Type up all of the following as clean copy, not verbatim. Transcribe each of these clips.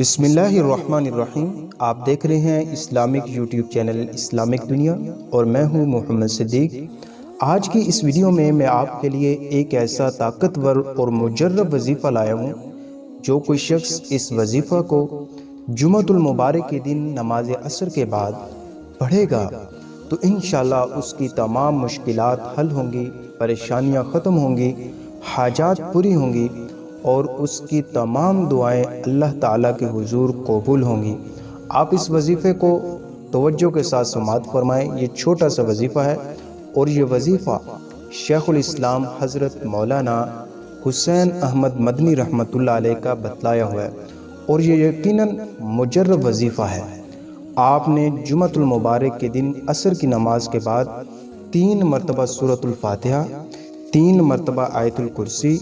بسم اللہ الرحمن الرحیم۔ آپ دیکھ رہے ہیں اسلامک یوٹیوب چینل اسلامک دنیا اور میں ہوں محمد صدیق۔ آج کی اس ویڈیو میں آپ کے لیے ایک ایسا طاقتور اور مجرب وظیفہ لایا ہوں، جو کوئی شخص اس وظیفہ کو جمعۃ المبارک کے دن نماز عصر کے بعد پڑھے گا تو انشاءاللہ اس کی تمام مشکلات حل ہوں گی، پریشانیاں ختم ہوں گی، حاجات پوری ہوں گی اور اس کی تمام دعائیں اللہ تعالیٰ کے حضور قبول ہوں گی۔ آپ اس وظیفے کو توجہ کے ساتھ سماعت فرمائیں۔ یہ چھوٹا سا وظیفہ ہے اور یہ وظیفہ شیخ الاسلام حضرت مولانا حسین احمد مدنی رحمۃ اللہ علیہ کا بتلایا ہوا ہے اور یہ یقیناً مجرب وظیفہ ہے۔ آپ نے جمعۃ المبارک کے دن عصر کی نماز کے بعد 3 مرتبہ سورۃ الفاتحہ، 3 مرتبہ آیت الکرسی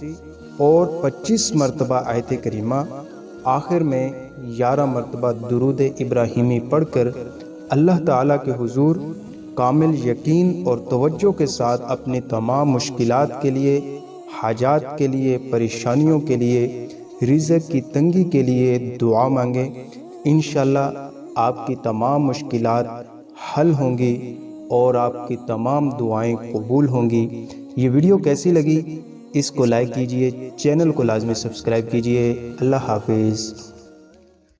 اور 25 مرتبہ آیت کریمہ، آخر میں 11 مرتبہ درود ابراہیمی پڑھ کر اللہ تعالیٰ کے حضور کامل یقین اور توجہ کے ساتھ اپنی تمام مشکلات کے لیے، حاجات کے لیے، پریشانیوں کے لیے، رزق کی تنگی کے لیے دعا مانگیں۔ انشاءاللہ آپ کی تمام مشکلات حل ہوں گی اور آپ کی تمام دعائیں قبول ہوں گی۔ یہ ویڈیو کیسی لگی؟ اس کو لائک کیجئے، چینل کو لازمی سبسکرائب کیجئے۔ اللہ حافظ۔